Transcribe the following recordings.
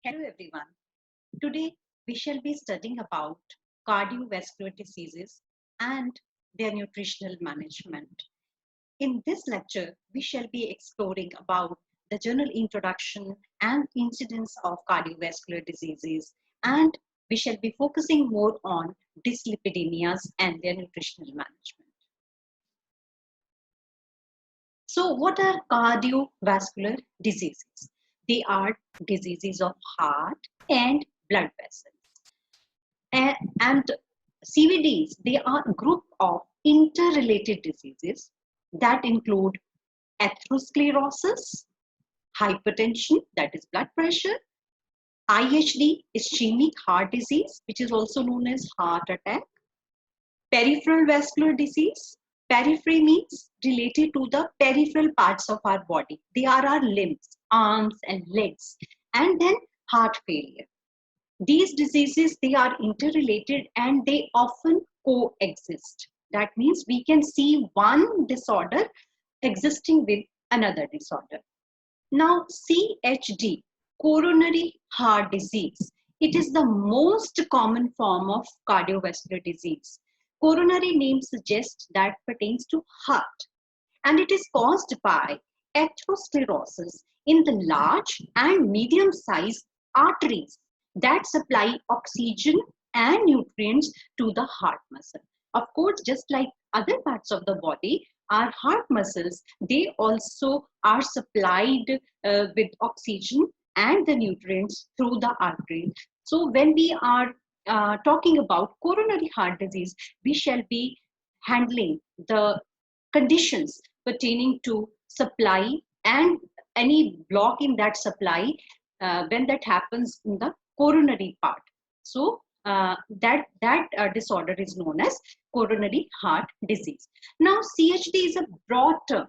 Hello everyone. Today we shall be studying about cardiovascular diseases and their nutritional management. In this lecture, we shall be exploring about the general introduction and incidence of cardiovascular diseases, and we shall be focusing more on dyslipidemias and their nutritional management. So what are cardiovascular diseases? They are diseases of heart and blood vessels. And CVDs, they are a group of interrelated diseases that include atherosclerosis, hypertension, that is blood pressure, IHD, ischemic heart disease, which is also known as heart attack, peripheral vascular disease. Periphery means related to the peripheral parts of our body. They are our limbs, arms and legs, and then heart failure. These diseases, they are interrelated and they often coexist. That means we can see one disorder existing with another disorder. Now, CHD, coronary heart disease, it is the most common form of cardiovascular disease. Coronary name suggests that pertains to heart, and it is caused by atherosclerosis in the large and medium-sized arteries that supply oxygen and nutrients to the heart muscle. Of course, just like other parts of the body, our heart muscles, they also are supplied with oxygen and the nutrients through the artery. So when we are talking about coronary heart disease, we shall be handling the conditions pertaining to supply and any block in that supply when that happens in the coronary part. So that disorder is known as coronary heart disease. Now, CHD is a broad term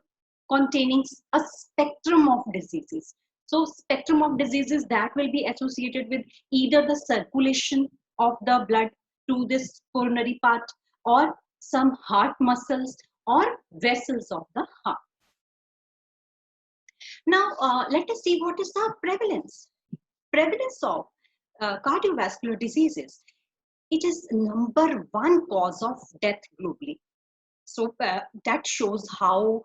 containing a spectrum of diseases. So spectrum of diseases that will be associated with either the circulation of the blood to this coronary part, or some heart muscles or vessels of the heart. Now, let us see what is the prevalence. Prevalence of cardiovascular diseases. It is number one cause of death globally. So that shows how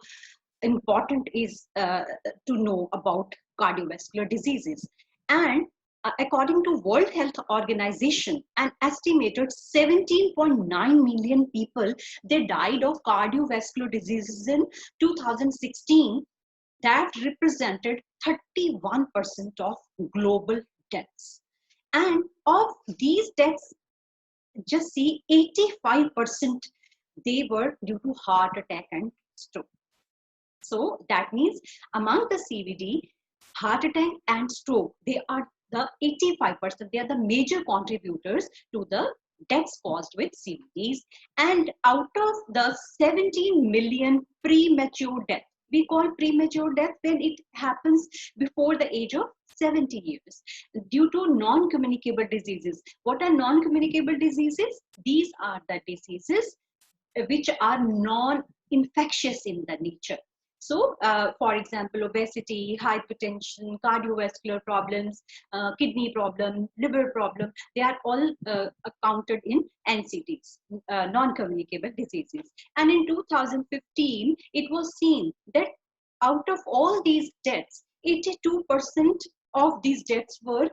important is to know about cardiovascular diseases. And according to World Health Organization, an estimated 17.9 million people, they died of cardiovascular diseases in 2016. That represented 31% of global deaths. And of these deaths, just see 85% they were due to heart attack and stroke. So that means among the CVD, heart attack and stroke, they are the 85%, they are the major contributors to the deaths caused with CVDs. And out of the 17 million premature deaths, we call premature death when it happens before the age of 70 years due to non-communicable diseases. What are non-communicable diseases? These are the diseases which are non-infectious in the nature. So, for example, obesity, hypertension, cardiovascular problems, kidney problem, liver problem, they are all accounted in NCDs, non-communicable diseases. And in 2015, it was seen that out of all these deaths, 82% of these deaths were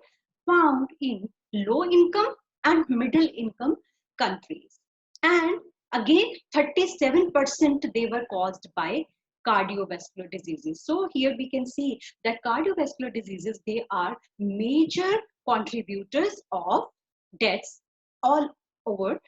found in low income and middle income countries. And again, 37% they were caused by cardiovascular diseases. So here we can see that cardiovascular diseases, they are major contributors of deaths all over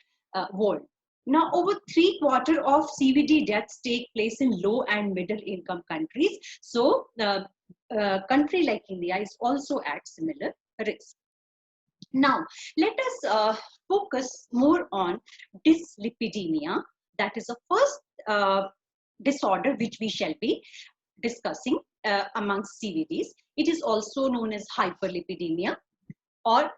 world. Now, over 3/4 of CVD deaths take place in low and middle income countries. So a country like India is also at similar risk. Now, let us focus more on dyslipidemia. That is the first disorder which we shall be discussing amongst CVDs. It is also known as hyperlipidemia, or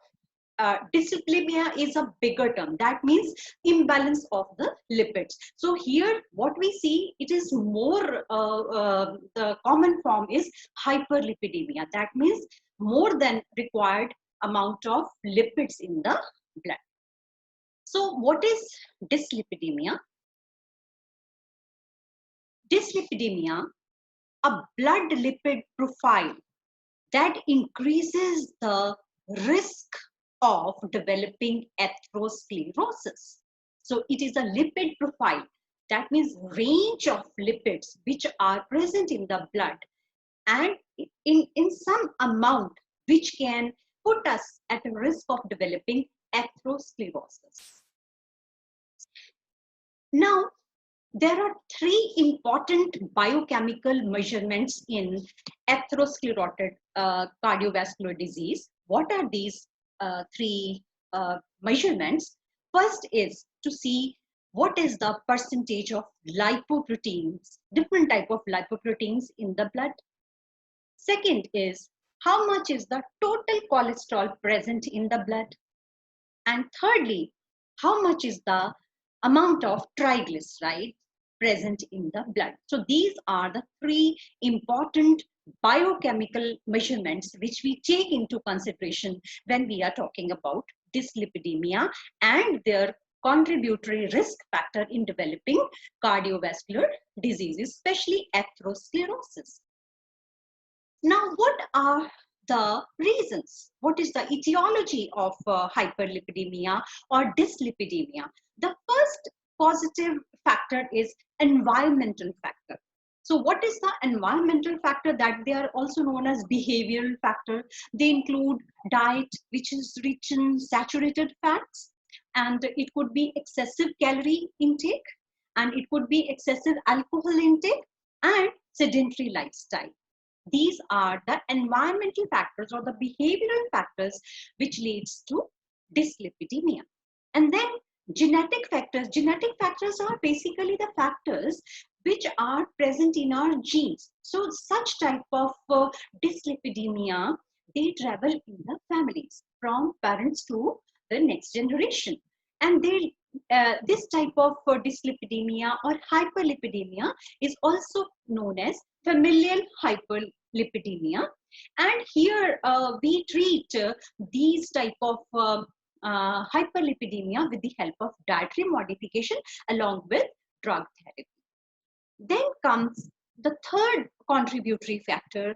dyslipidemia is a bigger term. That means imbalance of the lipids. So here what we see, it is more, the common form is hyperlipidemia. That means more than required amount of lipids in the blood. So what is dyslipidemia? Dyslipidemia, a blood lipid profile that increases the risk of developing atherosclerosis. So it is a lipid profile. That means range of lipids which are present in the blood and in some amount which can put us at a risk of developing atherosclerosis. Now, there are three important biochemical measurements in atherosclerotic cardiovascular disease. What are these three measurements? First is to see what is the percentage of lipoproteins, different type of lipoproteins in the blood. Second is how much is the total cholesterol present in the blood. And thirdly, how much is the amount of triglycerides present in the blood. So these are the three important biochemical measurements which we take into consideration when we are talking about dyslipidemia and their contributory risk factor in developing cardiovascular diseases, especially atherosclerosis. Now, what are the reasons? What is the etiology of hyperlipidemia or dyslipidemia? The first positive factor is environmental factor. So what is the environmental factor? That they are also known as behavioral factor. They include diet, which is rich in saturated fats, and it could be excessive calorie intake, and it could be excessive alcohol intake, and sedentary lifestyle. These are the environmental factors or the behavioral factors which leads to dyslipidemia. And then genetic factors. Genetic factors are basically the factors which are present in our genes. So such type of dyslipidemia, they travel in the families from parents to the next generation. And they this type of dyslipidemia or hyperlipidemia is also known as familial hyperlipidemia. And here we treat these type of hyperlipidemia with the help of dietary modification along with drug therapy. Then comes the third contributory factor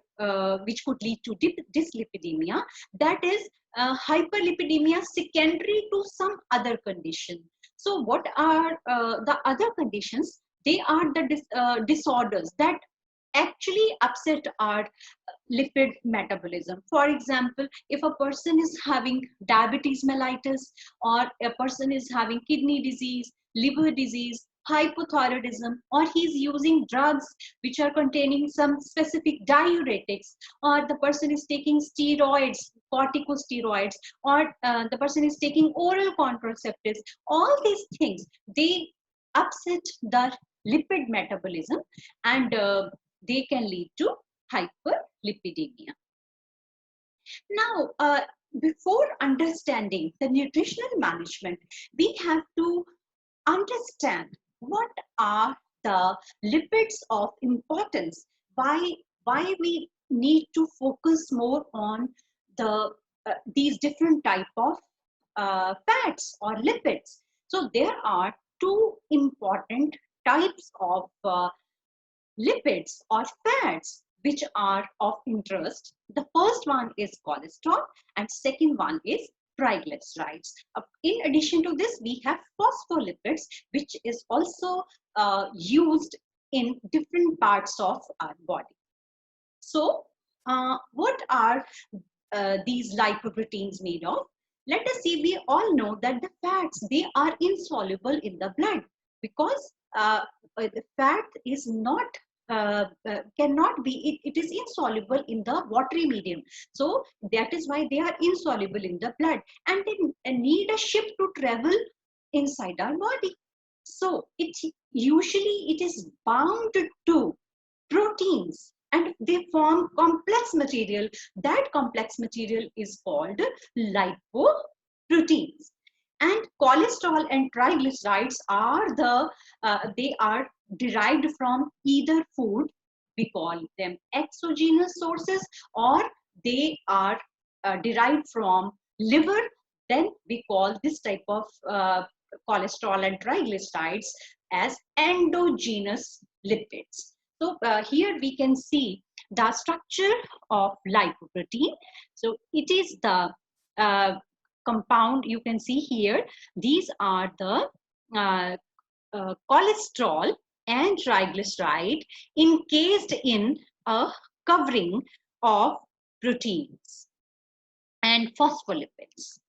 which could lead to dyslipidemia, that is hyperlipidemia secondary to some other condition. So what are the other conditions? They are the disorders that actually upset our lipid metabolism. For example, if a person is having diabetes mellitus, or a person is having kidney disease, liver disease, hypothyroidism, or he's using drugs which are containing some specific diuretics, or the person is taking steroids, corticosteroids, or the person is taking oral contraceptives, all these things, they upset the lipid metabolism, and they can lead to hyperlipidemia. Now, before understanding the nutritional management, we have to understand what are the lipids of importance, why we need to focus more on the these different type of fats or lipids. So there are two important types of lipids or fats which are of interest. The first one is cholesterol and second one is triglycerides. In addition to this, we have phospholipids, which is also used in different parts of our body. So what are these lipoproteins made of? Let us see, we all know that the fats, they are insoluble in the blood, because the fat is not cannot be, it is insoluble in the watery medium. So that is why they are insoluble in the blood, and they need a ship to travel inside our body. So it is bound to proteins and they form complex material. That complex material is called lipoproteins. And cholesterol and triglycerides are they are derived from either food, we call them exogenous sources, or they are derived from liver, then we call this type of cholesterol and triglycerides as endogenous lipids. So here we can see the structure of lipoprotein. So it is the compound you can see here. These are the uh, cholesterol and triglyceride encased in a covering of proteins and phospholipids.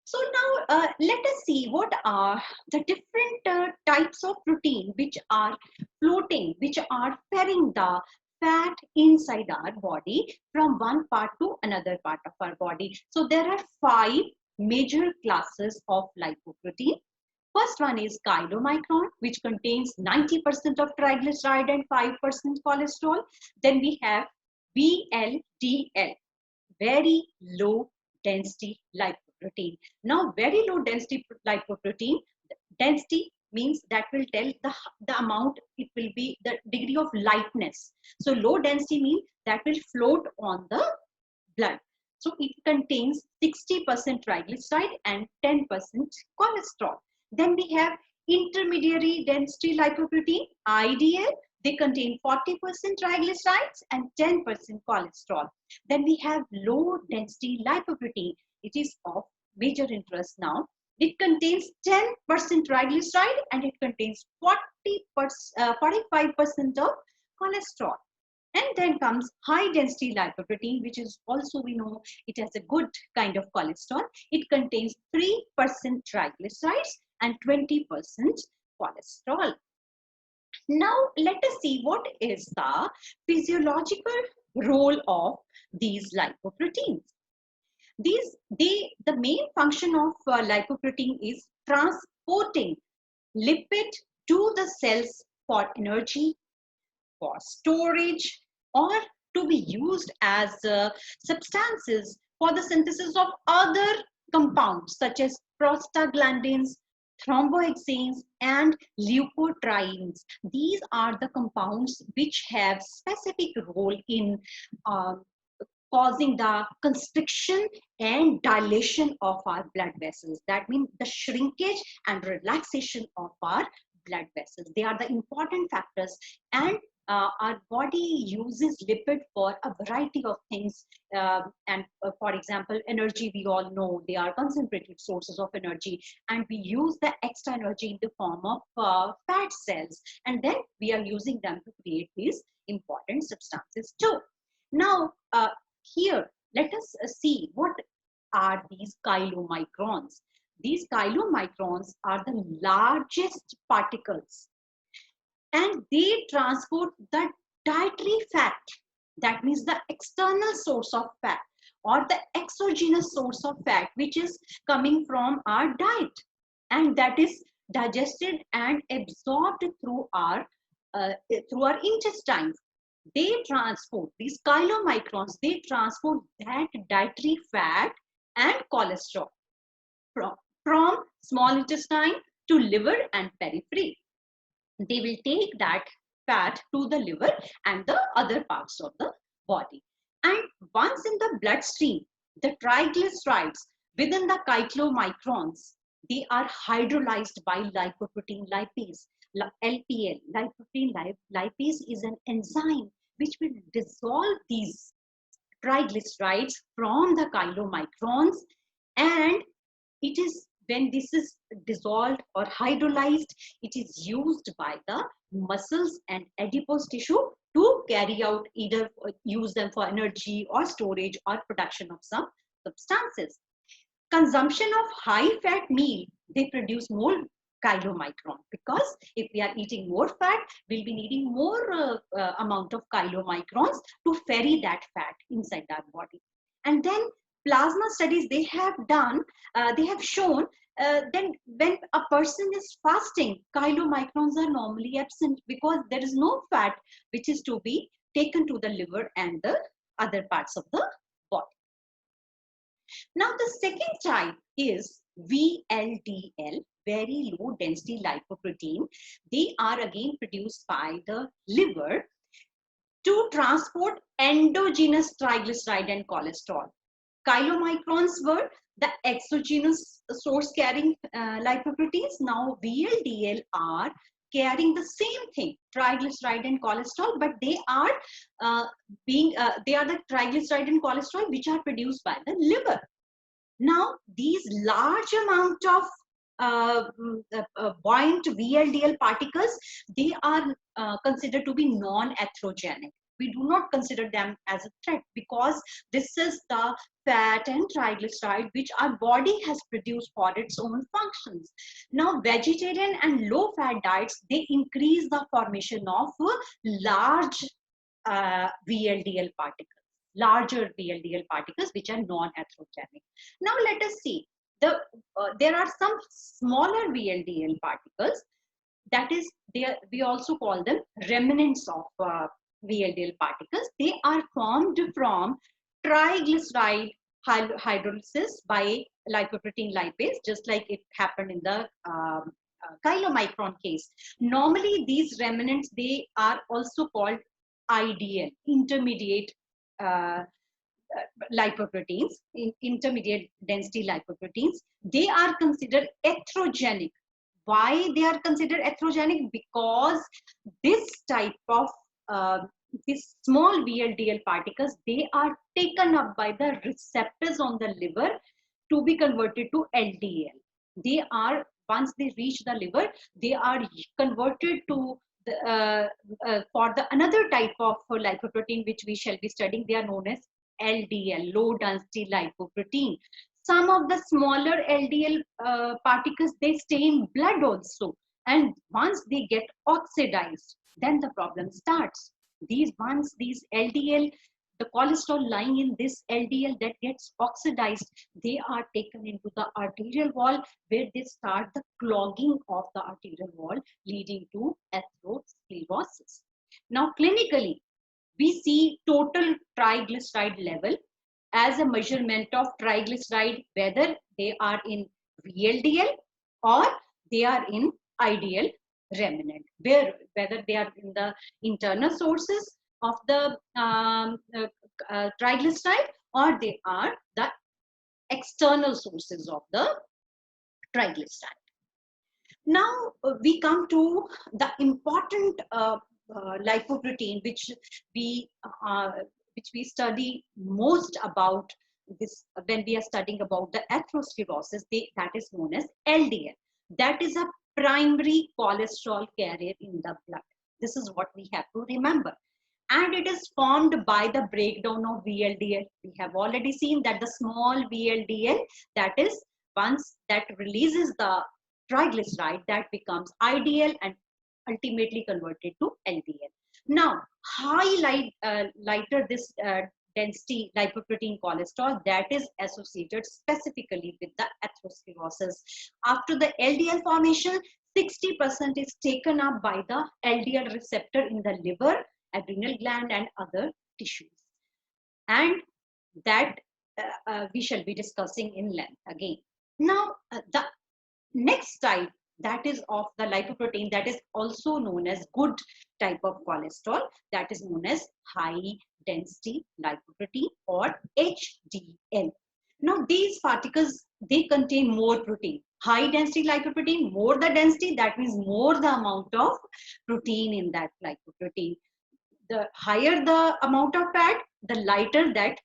So now let us see what are the different types of protein which are floating, which are ferrying the fat inside our body from one part to another part of our body. So there are 5 major classes of lipoprotein. First one is chylomicron, which contains 90% of triglyceride and 5% cholesterol. Then we have VLDL, very low density lipoprotein. Now, very low density lipoprotein, density means that will tell the amount, it will be the degree of lightness. So low density means that will float on the blood. So it contains 60% triglyceride and 10% cholesterol. Then we have intermediary density lipoprotein, IDL. They contain 40% triglycerides and 10% cholesterol. Then we have low density lipoprotein. It is of major interest now. It contains 10% triglyceride and it contains 45% of cholesterol. And then comes high density lipoprotein, which is also, we know, it has a good kind of cholesterol. It contains 3% triglycerides and 20% cholesterol. Now let us see what is the physiological role of these lipoproteins. The main function of lipoprotein is transporting lipid to the cells for energy, for storage, or to be used as substances for the synthesis of other compounds such as prostaglandins, thromboxanes, and leukotrienes. These are the compounds which have specific role in uh, causing the constriction and dilation of our blood vessels. That means the shrinkage and relaxation of our blood vessels. They are the important factors, and our body uses lipid for a variety of things. For example, energy, we all know they are concentrated sources of energy, and we use the extra energy in the form of fat cells, and then we are using them to create these important substances too. Now, here, let us see what are these chylomicrons. These chylomicrons are the largest particles, and they transport the dietary fat. That means the external source of fat or the exogenous source of fat, which is coming from our diet, and that is digested and absorbed through our intestines. They transport, these chylomicrons, they transport that dietary fat and cholesterol from small intestine to liver and periphery. They will take that fat to the liver and the other parts of the body. And once in the bloodstream, the triglycerides within the chylomicrons, they are hydrolyzed by lipoprotein lipase. LPL, lipoprotein lipase, is an enzyme which will dissolve these triglycerides from the chylomicrons, and it is when this is dissolved or hydrolyzed, it is used by the muscles and adipose tissue to carry out, either use them for energy or storage or production of some substances. Consumption of high fat meal, they produce more chylomicron, because if we are eating more fat, we'll be needing more amount of chylomicrons to ferry that fat inside our body. And then plasma studies they have done, they have shown then when a person is fasting, chylomicrons are normally absent because there is no fat which is to be taken to the liver and the other parts of the body. Now the second type is VLDL, very low density lipoprotein. They are again produced by the liver to transport endogenous triglyceride and cholesterol. Chylomicrons were the exogenous source carrying lipoproteins. Now VLDL are carrying the same thing, triglyceride and cholesterol, but they are they are the triglyceride and cholesterol which are produced by the liver. Now these large amount of buoyant VLDL particles, they are considered to be non-atherogenic. We do not consider them as a threat because this is the fat and triglyceride which our body has produced for its own functions. Now vegetarian and low fat diets, they increase the formation of large VLDL particles, larger VLDL particles which are non-atherogenic. Now let us see, there are some smaller VLDL particles, that is, we also call them remnants of VLDL particles. They are formed from triglyceride hydrolysis by lipoprotein lipase, just like it happened in the chylomicron case. Normally these remnants, they are also called IDL, intermediate lipoproteins, intermediate density lipoproteins. They are considered atherogenic. Why they are considered atherogenic? Because this type of these small VLDL particles, they are taken up by the receptors on the liver to be converted to LDL. They are, once they reach the liver, they are converted to for the another type of lipoprotein which we shall be studying. They are known as LDL, low density lipoprotein. Some of the smaller LDL particles, they stay in blood also, and once they get oxidized, then the problem starts. These LDL, the cholesterol lying in this LDL that gets oxidized, they are taken into the arterial wall, where they start the clogging of the arterial wall, leading to atherosclerosis. Now clinically, we see total triglyceride level as a measurement of triglyceride, whether they are in VLDL or they are in IDL remnant, whether they are in the internal sources of the triglyceride or they are the external sources of the triglyceride. Now we come to the important lipoprotein which we study most about this when we are studying about the atherosclerosis. That is known as LDL. That is a primary cholesterol carrier in the blood. This is what we have to remember. And it is formed by the breakdown of VLDL. We have already seen that the small VLDL, that is, once that releases the triglyceride, that becomes IDL and ultimately converted to LDL. Now, lighter this density lipoprotein cholesterol, that is associated specifically with the atherosclerosis. After the LDL formation, 60% is taken up by the LDL receptor in the liver, adrenal gland and other tissues. And that we shall be discussing in length again. Now, the next type, that is of the lipoprotein, that is also known as good type of cholesterol, that is known as high density lipoprotein or HDL. Now these particles, they contain more protein. High density lipoprotein, more the density, that means more the amount of protein in that lipoprotein. The higher the amount of fat, the lighter that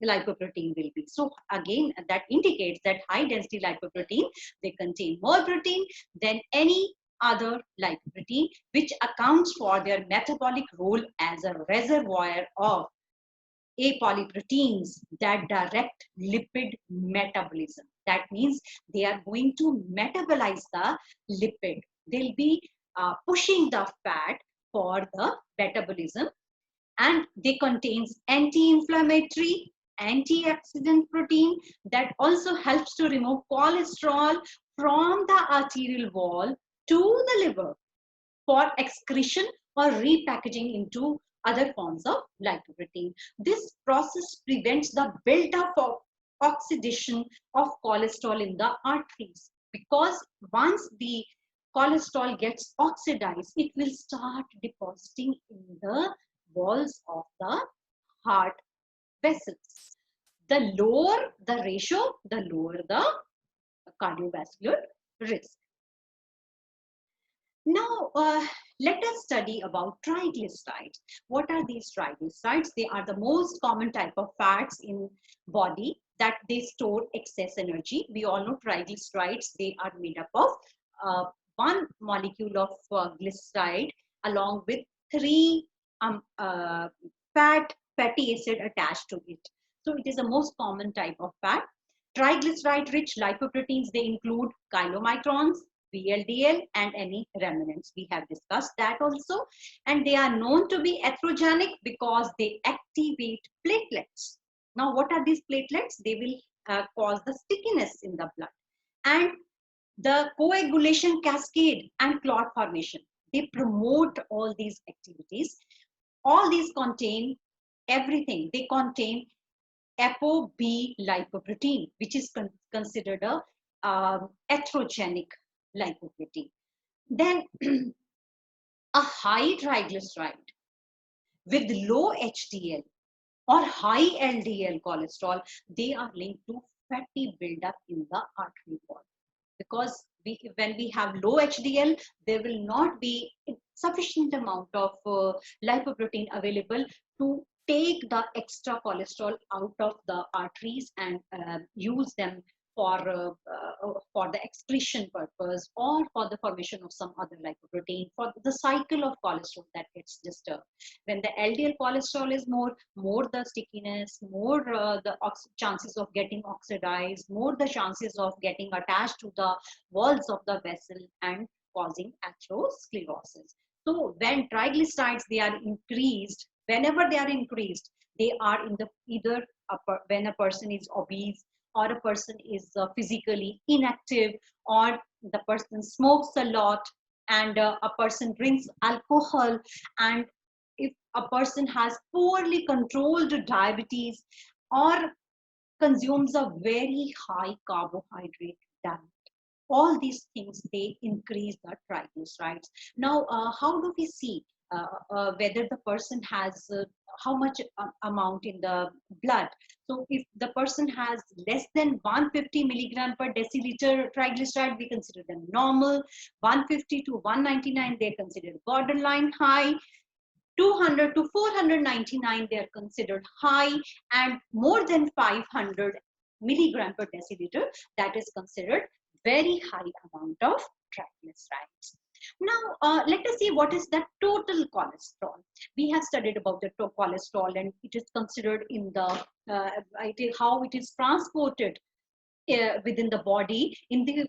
lipoprotein will be. So again, that indicates that high density lipoprotein, they contain more protein than any other lipoprotein, which accounts for their metabolic role as a reservoir of apolyproteins that direct lipid metabolism. That means they are going to metabolize the lipid. They'll be pushing the fat for the metabolism, and they contains anti-inflammatory, antioxidant protein that also helps to remove cholesterol from the arterial wall to the liver for excretion or repackaging into other forms of lipoprotein. This process prevents the buildup of oxidation of cholesterol in the arteries, because once the cholesterol gets oxidized, it will start depositing in the walls of the heart vessels. The lower the ratio, the lower the cardiovascular risk. Now, let us study about triglycerides. What are these triglycerides? They are the most common type of fats in body that they store excess energy. We all know triglycerides, they are made up of one molecule of glyceride along with three fatty acid attached to it. So it is the most common type of fat. Triglyceride-rich lipoproteins, they include chylomicrons, VLDL, and any remnants. We have discussed that also. And they are known to be atherogenic because they activate platelets. Now, what are these platelets? They will cause the stickiness in the blood. And the coagulation cascade and clot formation. They promote all these activities. All these contain everything. They contain ApoB lipoprotein, which is considered a atherogenic lipoprotein. Then a high triglyceride with low HDL or high LDL cholesterol, they are linked to fatty buildup in the artery wall. Because when we have low HDL, there will not be sufficient amount of lipoprotein available to take the extra cholesterol out of the arteries and use them for the excretion purpose or for the formation of some other lipoprotein, for the cycle of cholesterol that gets disturbed. When the LDL cholesterol is more the stickiness, more the chances of getting oxidized, more the chances of getting attached to the walls of the vessel and causing atherosclerosis. So when triglycerides, they are increased, whenever they are increased, they are in the either when a person is obese, or a person is physically inactive, or the person smokes a lot, and a person drinks alcohol, and if a person has poorly controlled diabetes or consumes a very high carbohydrate diet, all these things, they increase the triglycerides. Now, how do we see whether the person has how much amount in the blood? So if the person has less than 150 milligram per deciliter triglyceride, we consider them normal. 150 to 199, they're considered borderline high. 200 to 499, they are considered high, and more than 500 milligram per deciliter, that is considered very high amount of triglycerides. Now, let us see what is the total cholesterol. We have studied about the cholesterol, and it is considered in the how it is transported within the body in the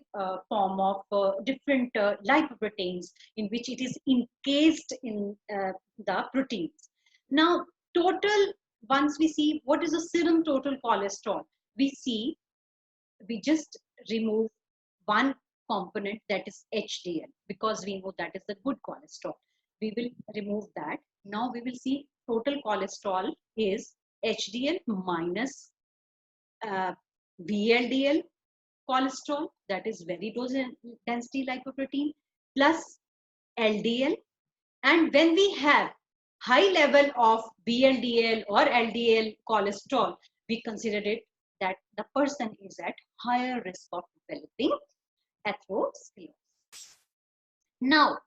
form of different lipoproteins, in which it is encased in the proteins. Now, total, once we see what is the serum total cholesterol, we just remove one component, that is HDL, because we know that is the good cholesterol. We will remove that. Now we will see total cholesterol is HDL minus VLDL cholesterol, that is very low density lipoprotein, plus LDL. And when we have high level of VLDL or LDL cholesterol, we consider it that the person is at higher risk of developing atherosclerosis. Now,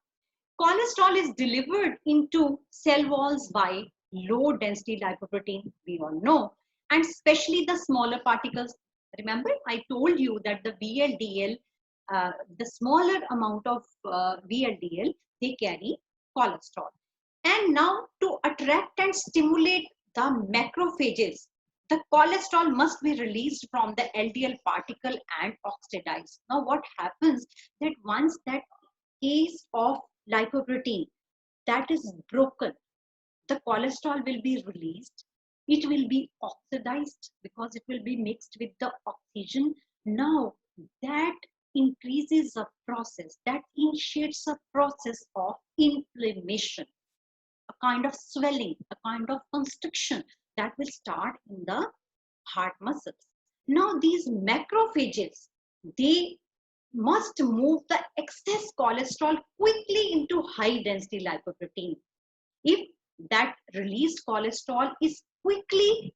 cholesterol is delivered into cell walls by low density lipoprotein, we all know, and especially the smaller particles. Remember, I told you that the VLDL, the smaller amount of VLDL, they carry cholesterol. And now, to attract and stimulate the macrophages, the cholesterol must be released from the LDL particle and oxidized. Now, what happens that once that case of lipoprotein that is broken, the cholesterol will be released. It will be oxidized because it will be mixed with the oxygen. Now, that increases a process, that initiates a process of inflammation, a kind of swelling, a kind of constriction that will start in the heart muscles. Now, these macrophages, they must move the excess cholesterol quickly into high density lipoprotein. If that released cholesterol is quickly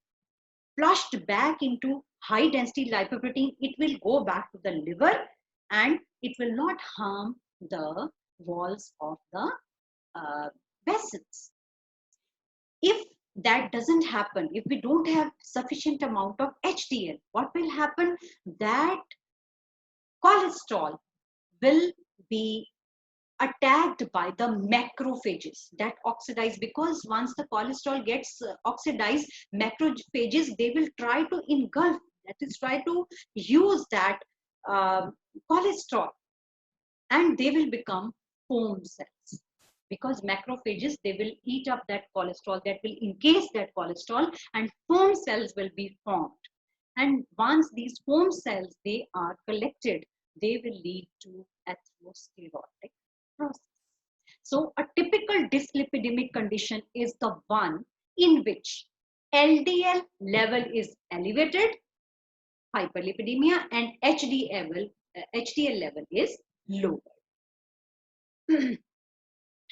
flushed back into high density lipoprotein. It will go back to the liver and it will not harm the walls of the vessels. If that doesn't happen, if we don't have sufficient amount of HDL, what will happen? That cholesterol will be attacked by the macrophages that oxidize, because once the cholesterol gets oxidized, macrophages, they will try to engulf, that is try to use that uh, cholesterol, and they will become foam cells, because macrophages, they will eat up that cholesterol, that will encase that cholesterol, and foam cells will be formed. And once these foam cells, they are collected, they will lead to atherosclerotic process. So a typical dyslipidemic condition is the one in which LDL level is elevated, hyperlipidemia, and HDL level is low.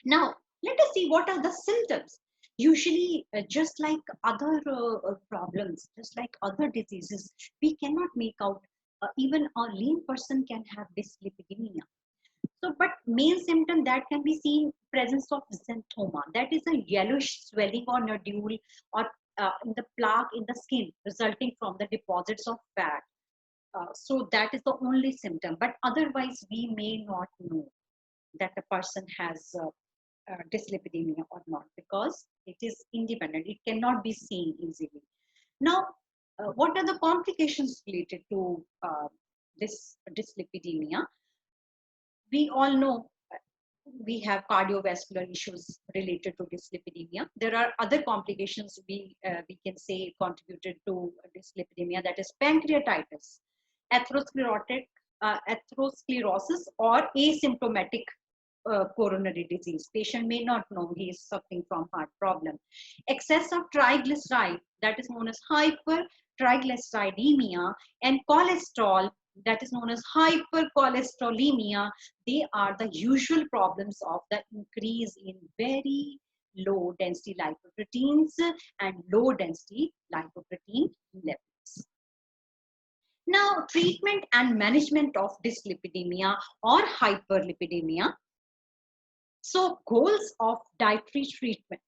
Now, let us see what are the symptoms. Usually, just like other problems, just like other diseases, we cannot make out, even a lean person can have dyslipidemia. So, but main symptom that can be seen, presence of xanthoma, that is a yellowish swelling or nodule or in the plaque in the skin resulting from the deposits of fat. So that is the only symptom, but otherwise we may not know that the person has dyslipidemia or not, because it is independent. It cannot be seen easily. Now, what are the complications related to this dyslipidemia? We all know we have cardiovascular issues related to dyslipidemia. There are other complications we can say contributed to dyslipidemia, that is pancreatitis, atherosclerotic atherosclerosis, or asymptomatic coronary disease. Patient may not know he is suffering from heart problem. Excess of triglyceride, that is known as hypertriglyceridemia, and cholesterol, that is known as hypercholesterolemia. They are the usual problems of the increase in very low density lipoproteins and low density lipoprotein levels. Now, treatment and management of dyslipidemia or hyperlipidemia. So, goals of dietary treatment,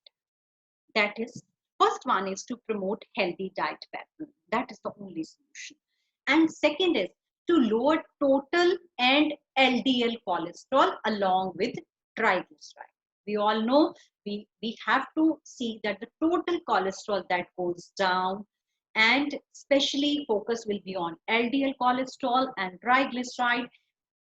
that is, first one is to promote healthy diet pattern. That is the only solution. And second is to lower total and LDL cholesterol along with triglyceride. We all know we have to see that the total cholesterol that goes down, and especially focus will be on LDL cholesterol and triglyceride,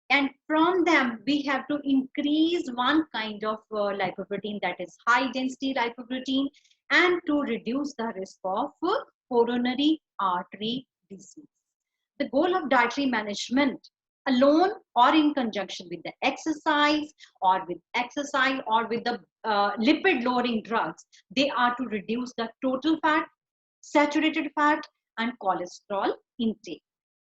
and from them we have to increase one kind of lipoprotein, that is high density lipoprotein, and to reduce the risk of coronary artery disease. The goal of dietary management alone or in conjunction with the exercise or with the lipid lowering drugs, they are to reduce the total fat, saturated fat, and cholesterol intake.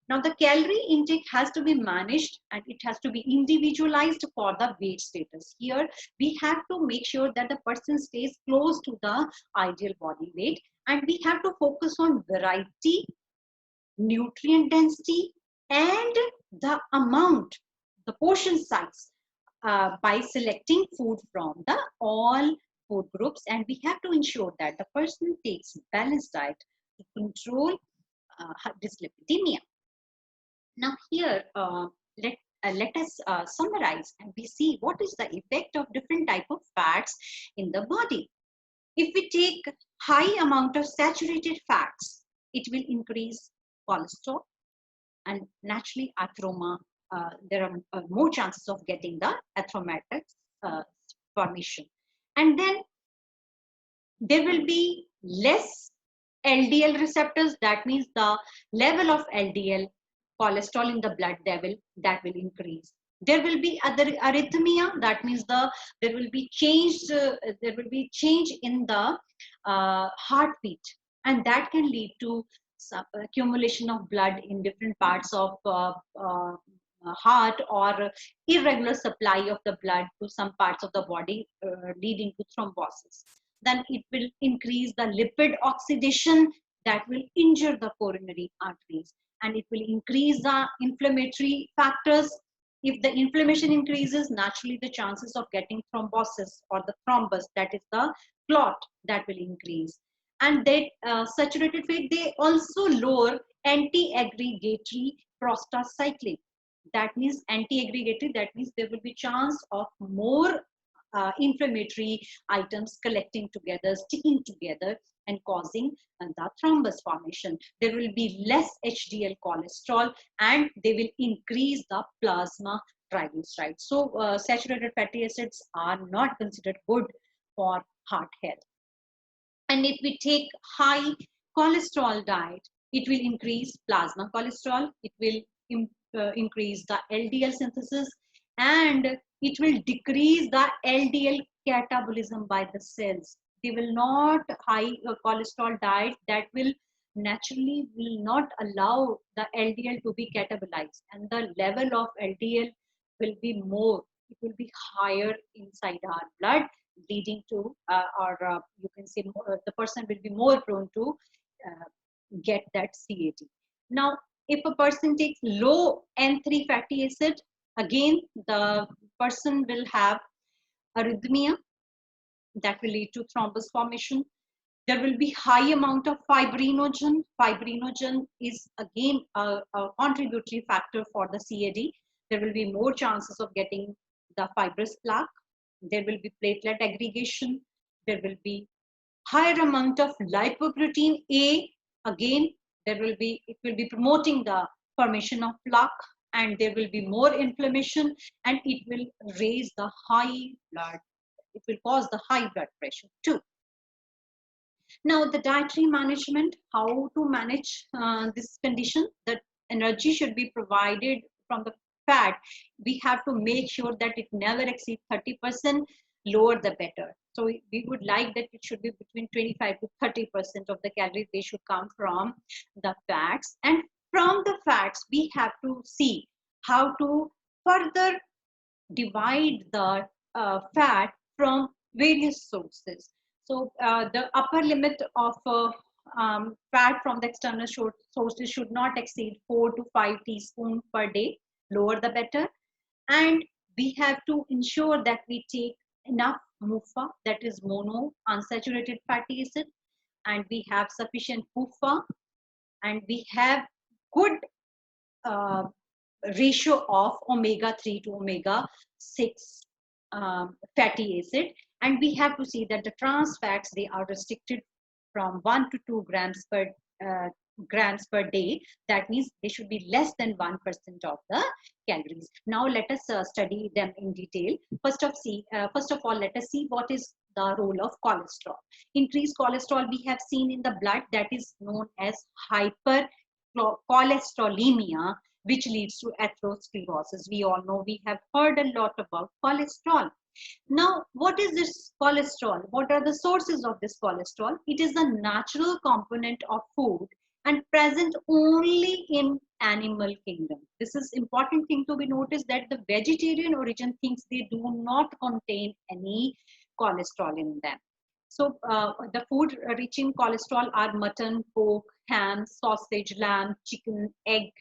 Now, the calorie intake has to be managed and it has to be individualized for the weight status. Here, we have to make sure that the person stays close to the ideal body weight, and we have to focus on variety, nutrient density, and the amount, the portion size, by selecting food from the all food groups. And we have to ensure that the person takes balanced diet to control dyslipidemia. Now here, let us summarize and we see what is the effect of different type of fats in the body. If we take high amount of saturated fats, it will increase cholesterol and naturally atheroma. There are more chances of getting the atheromatic formation. And then there will be less LDL receptors. That means the level of LDL cholesterol in the blood level that will increase. There will be other arrhythmia. That means there will be change in the heartbeat, and that can lead to accumulation of blood in different parts of heart, or irregular supply of the blood to some parts of the body, leading to thrombosis. then it will increase the lipid oxidation that will injure the coronary arteries, and it will increase the inflammatory factors. If the inflammation increases, naturally the chances of getting thrombosis or the thrombus, that is the clot, that will increase. And that saturated fat, they also lower anti-aggregatory prostacyclin. That means anti-aggregatory, that means there will be chance of more inflammatory items collecting together, sticking together, and causing the thrombus formation. There will be less HDL cholesterol, and they will increase the plasma triglycerides. So saturated fatty acids are not considered good for heart health. And if we take high cholesterol diet, it will increase plasma cholesterol, it will increase the LDL synthesis, and it will decrease the LDL catabolism by the cells. They will not, high cholesterol diet, that will naturally will not allow the LDL to be catabolized, and the level of LDL will be more, it will be higher inside our blood, leading to you can say the person will be more prone to get that CAD. Now, if a person takes low N3 fatty acid, again the person will have arrhythmia that will lead to thrombus formation. There will be high amount of fibrinogen. Fibrinogen is again a contributory factor for the CAD. There will be more chances of getting the fibrous plaque. There will be platelet aggregation. There will be higher amount of lipoprotein A. Again, it will be promoting the formation of plaque, and there will be more inflammation, and it will raise the high blood. It will cause the high blood pressure too. Now, the dietary management, how to manage this condition, that energy should be provided from the fat. We have to make sure that it never exceeds 30%, lower the better. So we would like that it should be between 25 to 30% of the calories, they should come from the fats. And from the fats, we have to see how to further divide the fat from various sources. So the upper limit of fat from the external sources should not exceed 4 to 5 teaspoons per day, lower the better. And we have to ensure that we take enough MUFA, that is mono unsaturated fatty acid, and we have sufficient PUFA, and we have good ratio of omega-3 to omega-6 fatty acid. And we have to see that the trans fats, they are restricted from 1 to 2 grams per day. That means they should be less than 1% of the calories. Now let us study them in detail. First of all, let us see what is the role of cholesterol. Increased cholesterol we have seen in the blood, that is known as hypercholesterolemia, which leads to atherosclerosis. We all know, we have heard a lot about cholesterol. Now, what is this cholesterol? What are the sources of this cholesterol? It is a natural component of food and present only in animal kingdom. This is important thing to be noticed, that the vegetarian origin things, they do not contain any cholesterol in them. So the food rich in cholesterol are mutton, pork, ham, sausage, lamb, chicken, egg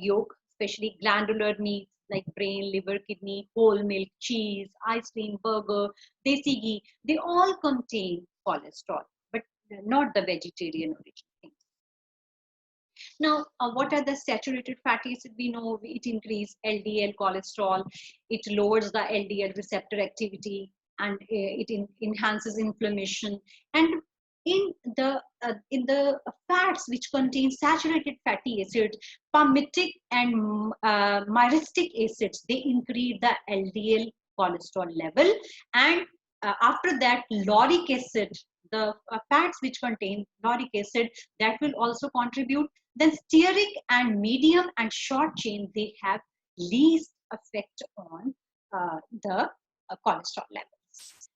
yolk, especially glandular meats like brain, liver, kidney, whole milk, cheese, ice cream, burger, desi ghee. They all contain cholesterol, but not the vegetarian origin things. Now, what are the saturated fatty acids? We know it increases LDL cholesterol, it lowers the LDL receptor activity, and it enhances inflammation. And in the fats which contain saturated fatty acids, palmitic and myristic acids, they increase the LDL cholesterol level. And after that, lauric acid, the fats which contain lauric acid, that will also contribute. Then stearic and medium and short chain, they have least effect on the cholesterol level.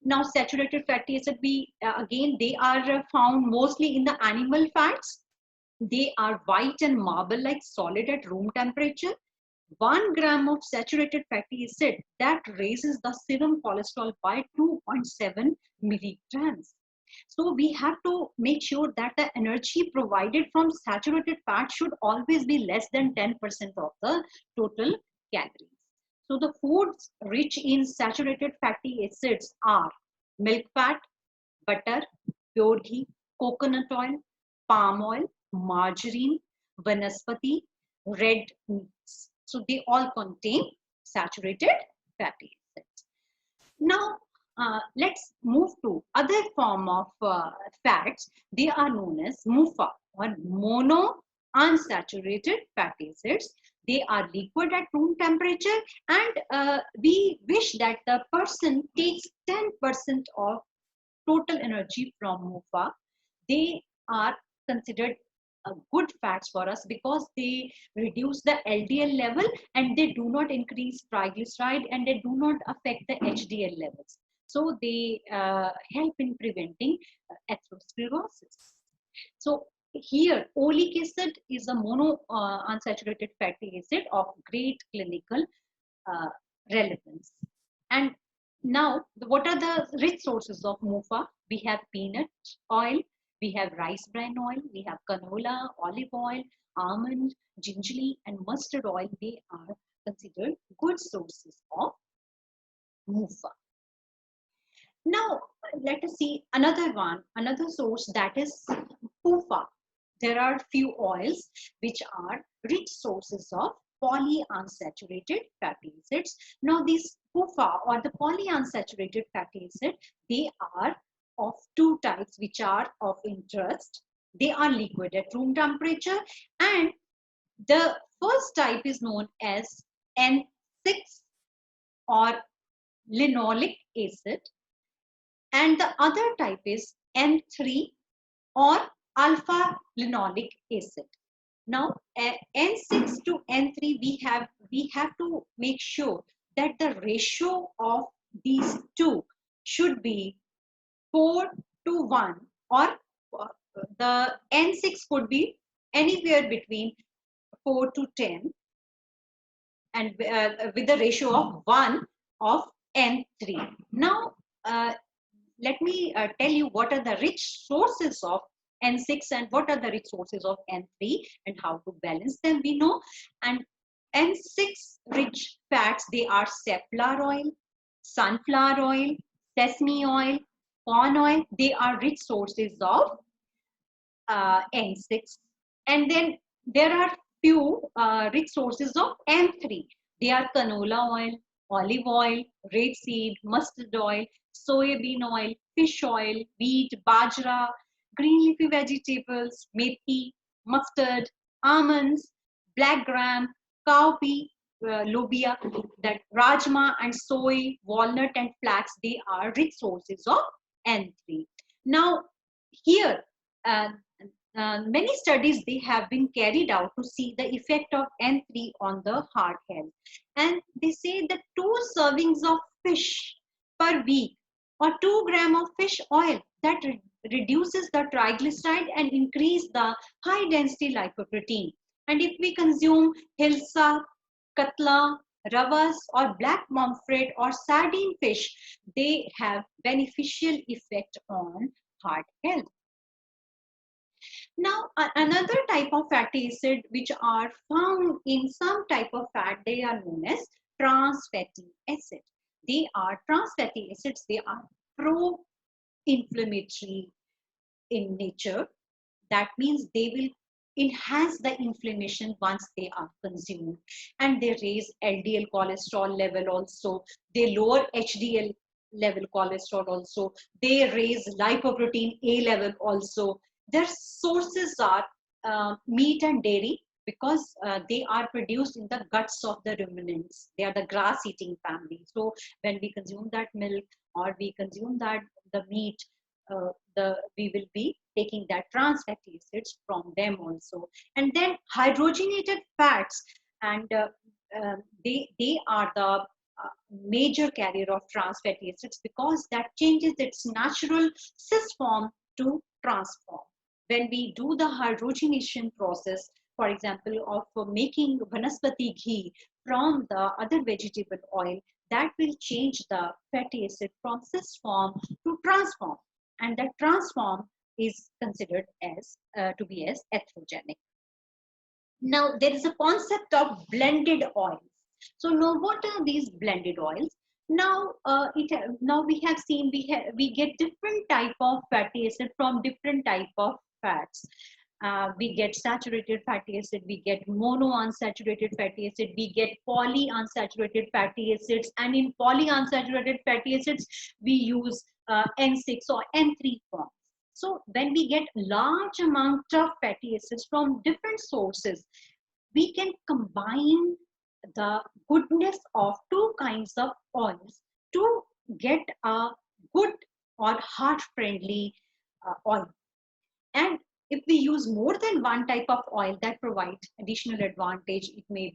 Now, saturated fatty acid, again, they are found mostly in the animal fats. They are white and marble-like solid at room temperature. 1 gram of saturated fatty acid that raises the serum cholesterol by 2.7 milligrams. So we have to make sure that the energy provided from saturated fat should always be less than 10% of the total calories. So the foods rich in saturated fatty acids are milk fat, butter, pure ghee, coconut oil, palm oil, margarine, vanaspati, red meats. So they all contain saturated fatty acids. Now, let's move to other form of fats. They are known as MUFA or mono unsaturated fatty acids. They are liquid at room temperature, and we wish that the person takes 10% of total energy from MUFA. They are considered good fats for us because they reduce the LDL level and they do not increase triglyceride and they do not affect the HDL levels. So they help in preventing atherosclerosis. So here, oleic acid is a mono unsaturated fatty acid of great clinical uh, relevance. And now, what are the rich sources of MUFA? We have peanut oil, we have rice bran oil, we have canola, olive oil, almond, gingerly, and mustard oil. They are considered good sources of MUFA. Now, let us see another one, another source, that is PUFA. There are few oils which are rich sources of polyunsaturated fatty acids. Now, these PUFA or the polyunsaturated fatty acid, they are of two types which are of interest. They are liquid at room temperature, and the first type is known as N6 or linoleic acid, and the other type is N3 or alpha linoleic acid. Now, N6 to N3, we have to make sure that the ratio of these two should be 4 to 1, or the N6 could be anywhere between 4 to 10, and with the ratio of 1 of N3. Now, let me tell you what are the rich sources of N6 and what are the rich sources of N3 and how to balance them, we know. And N6 rich fats, they are safflower oil, sunflower oil, sesame oil, corn oil. They are rich sources of N6. And then there are few rich sources of N3. They are canola oil, olive oil, rapeseed, mustard oil, soybean oil, fish oil, wheat, bajra, green leafy vegetables, methi, mustard, almonds, black gram, cowpea, lobia, that rajma and soy, walnut and flax, they are rich sources of N3. Now, here, uh, many studies they have been carried out to see the effect of N3 on the heart health, and they say that 2 servings of fish per week or 2 gram of fish oil that reduces the triglyceride and increase the high density lipoprotein. And if we consume hilsa, katla, ravas or black pomfret or sardine fish, they have beneficial effect on heart health. Now, another type of fatty acid which are found in some type of fat, they are known as trans fatty acid. They are trans fatty acids, they are pro-inflammatory in nature. That means they will enhance the inflammation once they are consumed, and they raise LDL cholesterol level also, they lower HDL level cholesterol also, they raise lipoprotein A level also. Their sources are meat and dairy, because they are produced in the guts of the ruminants. They are the grass eating family. So when we consume that milk or we consume that the meat, we will be taking that trans fatty acids from them also. And then hydrogenated fats, and they are the major carrier of trans fatty acids, because that changes its natural cis form to trans form. When we do the hydrogenation process, for example, of making vanaspati ghee, from the other vegetable oil, that will change the fatty acid from cis form to trans form, and that trans form is considered as to be as atherogenic. Now there is a concept of blended oils. So now what are these blended oils? Now now we have seen we get different type of fatty acid from different type of fats. We get saturated fatty acid, we get monounsaturated fatty acid, we get polyunsaturated fatty acids, and in polyunsaturated fatty acids we use N6 or N3 form. So when we get large amount of fatty acids from different sources, we can combine the goodness of two kinds of oils to get a good or heart friendly oil. And if we use more than one type of oil, that provides additional advantage. It may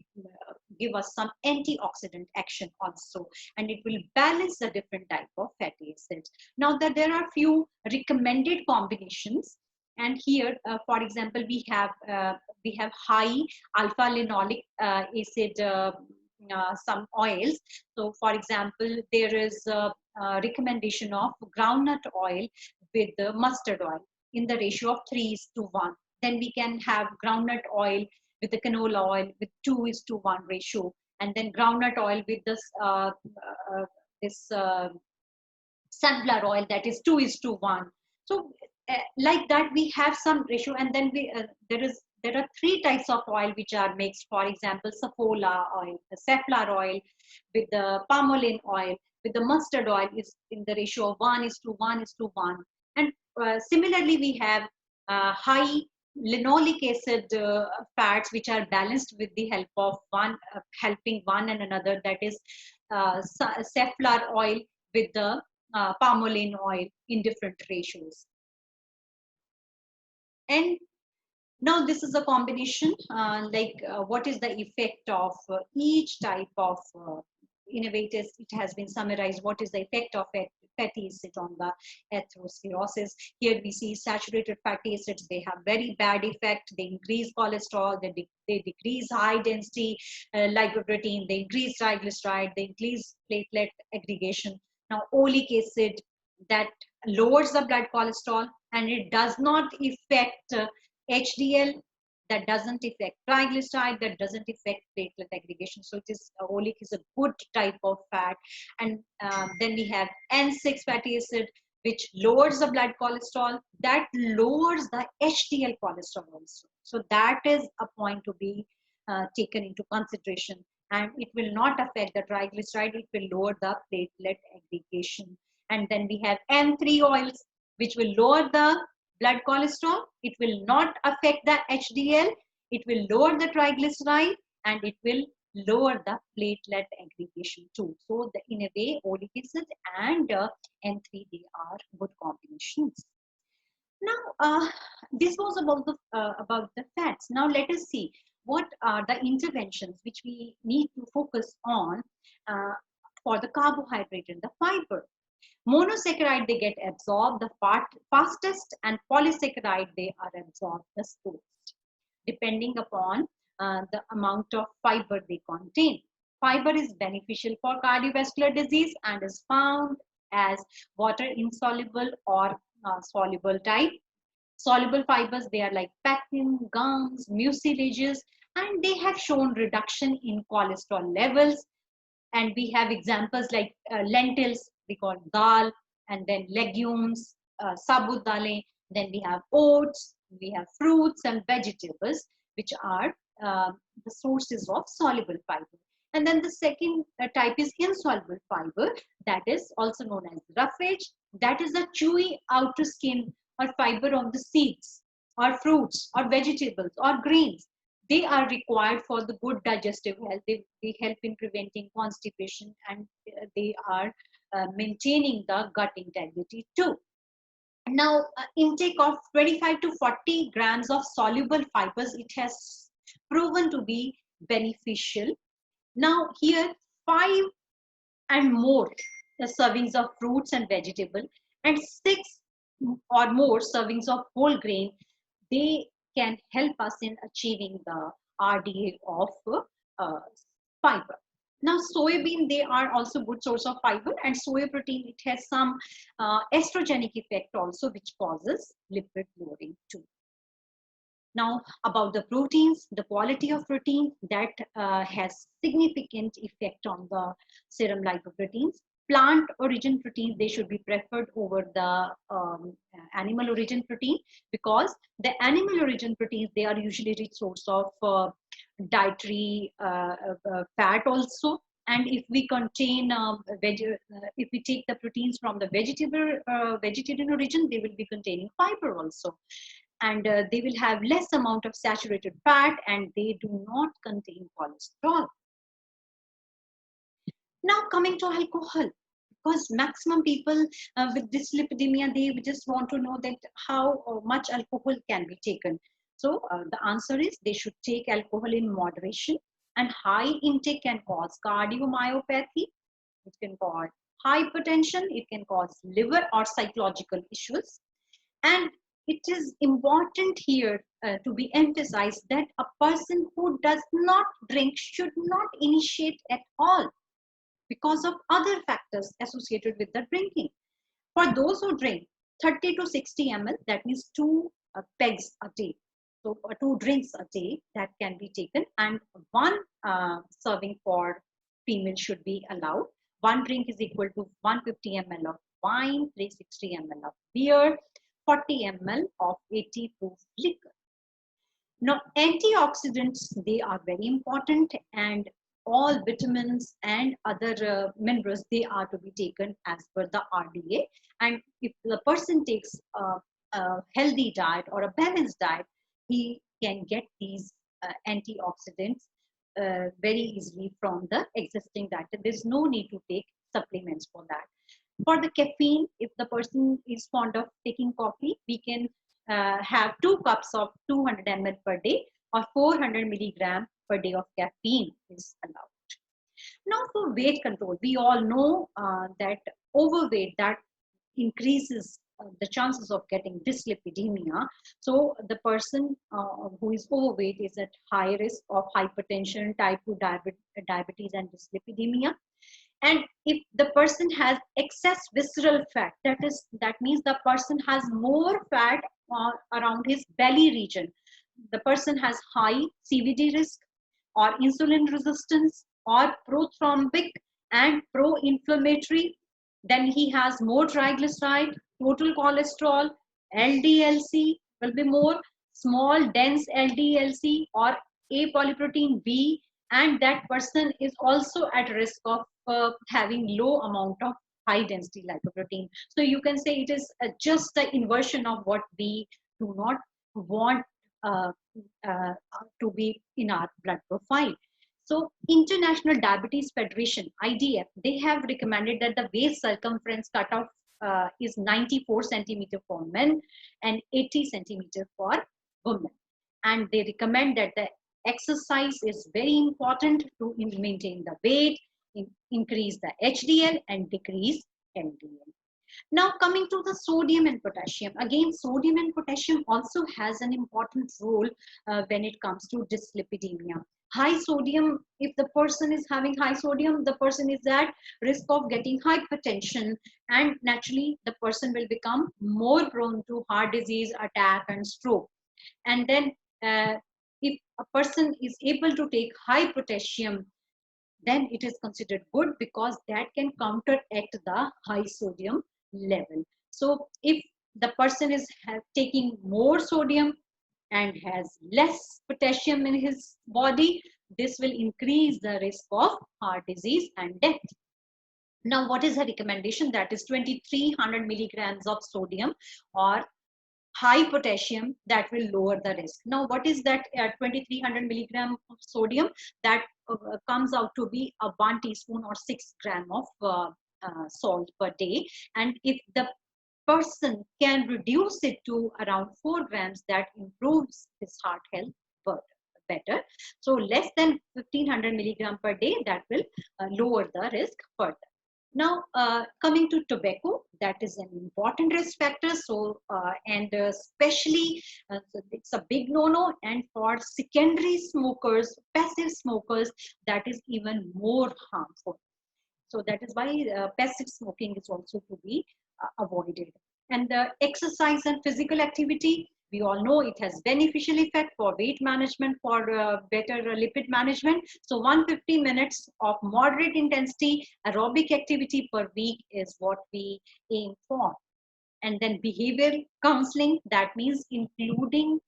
give us some antioxidant action also, and it will balance the different type of fatty acids. Now that there are few recommended combinations, and here, for example, we have high alpha linoleic acid. Some oils. So, for example, there is a recommendation of groundnut oil with the mustard oil in the ratio of 3:1. Then we can have groundnut oil with the canola oil with 2:1 ratio, and then groundnut oil with this sunflower oil, that is 2:1. So like that we have some ratio, and then there are three types of oil which are mixed. For example, safflower oil, the safflower oil with the palmolive oil with the mustard oil is in the ratio of 1:1:1. And similarly we have high linoleic acid fats which are balanced with the help of one helping one and another, that is safflower oil with the palmolive oil in different ratios. And now this is a combination, what is the effect of each type of innovators. It has been summarized what is the effect of fatty acid on the atherosclerosis. Here we see saturated fatty acids, they have very bad effect. They increase cholesterol, they decrease high density lipoprotein, they increase triglyceride, they increase platelet aggregation. Now oleic acid, that lowers the blood cholesterol, and it does not affect HDL, that doesn't affect triglyceride, that doesn't affect platelet aggregation. So it is oleic is a good type of fat. And then we have N6 fatty acid, which lowers the blood cholesterol, that lowers the HDL cholesterol also. So that is a point to be taken into consideration, and it will not affect the triglyceride, it will lower the platelet aggregation. And then we have N3 oils, which will lower the blood cholesterol, it will not affect the HDL, it will lower the triglyceride, and it will lower the platelet aggregation too. So in a way, oleic acid and N3, they are good combinations. Now, this was about the fats. Now let us see what are the interventions which we need to focus on for the carbohydrate and the fiber. Monosaccharide, they get absorbed the fastest, and polysaccharide, they are absorbed the slowest, depending upon the amount of fiber they contain. Fiber is beneficial for cardiovascular disease and is found as water insoluble or soluble type. Soluble fibers, they are like pectin, gums, mucilages, and they have shown reduction in cholesterol levels. And we have examples like lentils, we call dal, and then legumes, sabut dale. Then we have oats, we have fruits and vegetables, which are the sources of soluble fiber. And then the second type is insoluble fiber, that is also known as roughage. That is the chewy outer skin or fiber of the seeds or fruits or vegetables or grains. They are required for the good digestive health. They help in preventing constipation, and they are maintaining the gut integrity too. Now, intake of 25 to 40 grams of soluble fibers, it has proven to be beneficial. Now, here 5 and more the servings of fruits and vegetable, and 6 or more servings of whole grain, they can help us in achieving the RDA of fiber. Now, soybean, they are also good source of fiber, and soy protein, it has some estrogenic effect also, which causes lipid lowering too. Now, about the proteins, the quality of protein that has significant effect on the serum lipoproteins. Plant origin proteins, they should be preferred over the animal origin protein, because the animal origin proteins, they are usually rich source of dietary fat also. And if we contain if we take the proteins from the vegetarian origin, they will be containing fiber also, and they will have less amount of saturated fat, and they do not contain cholesterol. Now, coming to alcohol, because maximum people with dyslipidemia, they just want to know that how much alcohol can be taken. So the answer is they should take alcohol in moderation, and high intake can cause cardiomyopathy, it can cause hypertension, it can cause liver or psychological issues. And it is important here to be emphasized that a person who does not drink should not initiate at all, because of other factors associated with the drinking. For those who drink 30 to 60 ml, that means two pegs a day. So two drinks a day that can be taken, and one serving for female should be allowed. One drink is equal to 150 ml of wine, 360 ml of beer, 40 ml of 80 proof liquor. Now, antioxidants, they are very important, and all vitamins and other minerals, they are to be taken as per the RDA. And if the person takes a healthy diet or a balanced diet, he can get these antioxidants very easily from the existing diet. There's no need to take supplements for that. For the caffeine, if the person is fond of taking coffee, we can have 2 cups of 200 ml per day, or 400 milligram per day of caffeine is allowed. Now, for weight control, we all know that overweight, that increases the chances of getting dyslipidemia. So the person who is overweight is at high risk of hypertension, type 2 diabetes, and dyslipidemia. And if the person has excess visceral fat, that means the person has more fat around his belly region, the person has high CVD risk, or insulin resistance, or prothrombic and pro-inflammatory, then he has more triglyceride, total cholesterol, LDLC will be more, small dense LDLC or apolyprotein B, and that person is also at risk of having low amount of high density lipoprotein. So you can say it is just the inversion of what we do not want uh, to be in our blood profile. So International Diabetes Federation, IDF, they have recommended that the waist circumference cutoff is 94 centimeter for men and 80 centimeter for women. And they recommend that the exercise is very important to maintain the weight, increase the HDL, and decrease LDL. Now, coming to the sodium and potassium. Again, sodium and potassium also has an important role when it comes to dyslipidemia. High sodium, if the person is having high sodium, the person is at risk of getting hypertension, and naturally the person will become more prone to heart disease, attack, and stroke. And then if a person is able to take high potassium, then it is considered good, because that can counteract the high sodium level. So if the person is taking more sodium and has less potassium in his body, this will increase the risk of heart disease and death. Now, what is the recommendation? That is 2300 milligrams of sodium or high potassium, that will lower the risk. Now, what is that 2300 milligram of sodium? That comes out to be a 1 teaspoon or 6 gram of salt per day. And if the person can reduce it to around 4 grams, that improves his heart health better. So less than 1500 milligram per day, that will lower the risk further. Now, coming to tobacco, that is an important risk factor. So, especially, so it's a big no-no. And for secondary smokers, passive smokers, that is even more harmful. So that is why passive smoking is also to be avoided. And the exercise and physical activity, we all know it has beneficial effect for weight management, for better lipid management. So 150 minutes of moderate intensity aerobic activity per week is what we aim for. And then behavioral counseling, that means including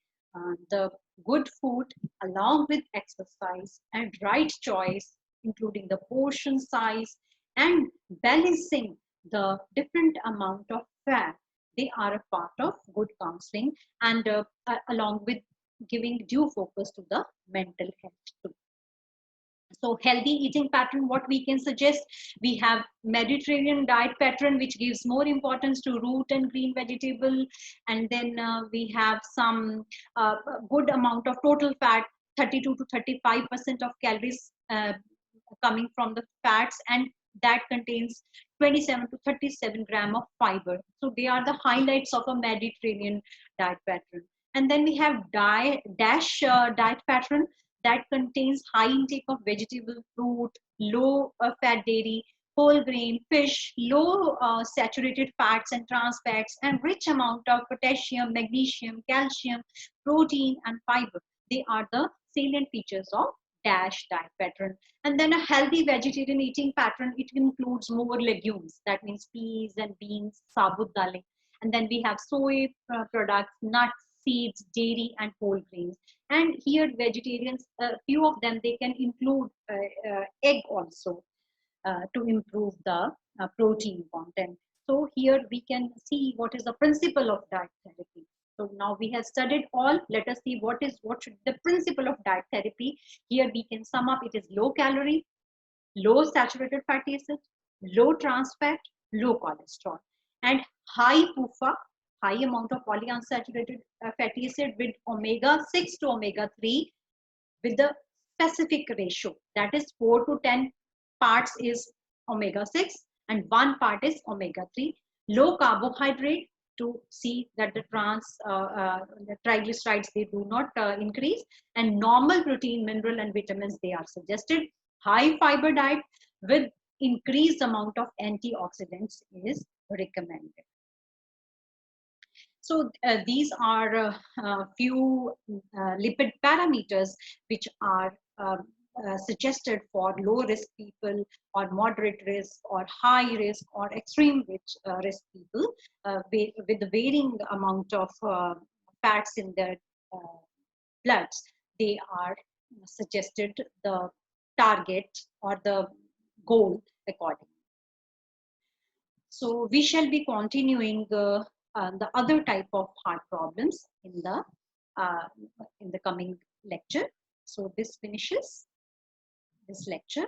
the good food along with exercise and right choice, including the portion size and balancing the different amount of fat. They are a part of good counseling, and along with giving due focus to the mental health too. So healthy eating pattern, what we can suggest, we have Mediterranean diet pattern, which gives more importance to root and green vegetable. And then we have some good amount of total fat, 32 to 35% of calories coming from the fats, and that contains 27 to 37 gram of fiber. So they are the highlights of a Mediterranean diet pattern. And then we have DASH diet pattern, that contains high intake of vegetable, fruit, low fat dairy, whole grain, fish, low saturated fats and trans fats, and rich amount of potassium, magnesium, calcium, protein, and fiber. They are the salient features of DASH diet pattern. And then a healthy vegetarian eating pattern, it includes more legumes. That means peas and beans, sabut dal. And then we have soy products, nuts, seeds, dairy, and whole grains. And here vegetarians, few of them, they can include egg also to improve the protein content. So here we can see what is the principle of diet therapy. So now we have studied all. Let us see what should the principle of diet therapy. Here we can sum up. It is low calorie, low saturated fatty acids, low trans fat, low cholesterol, and high PUFA, high amount of polyunsaturated fatty acid with omega 6 to omega 3 with the specific ratio. That is 4 to 10 parts is omega 6 and 1 part is omega 3. Low carbohydrate to see that the triglycerides, they do not increase, and normal protein, mineral, and vitamins, they are suggested. High fiber diet with increased amount of antioxidants is recommended. So these are few lipid parameters which are suggested for low risk people, or moderate risk, or high risk, or extreme risk people with the varying amount of fats in their bloods. They are suggested the target or the goal accordingly. So we shall be continuing the other type of heart problems in the coming lecture. So this finishes this lecture.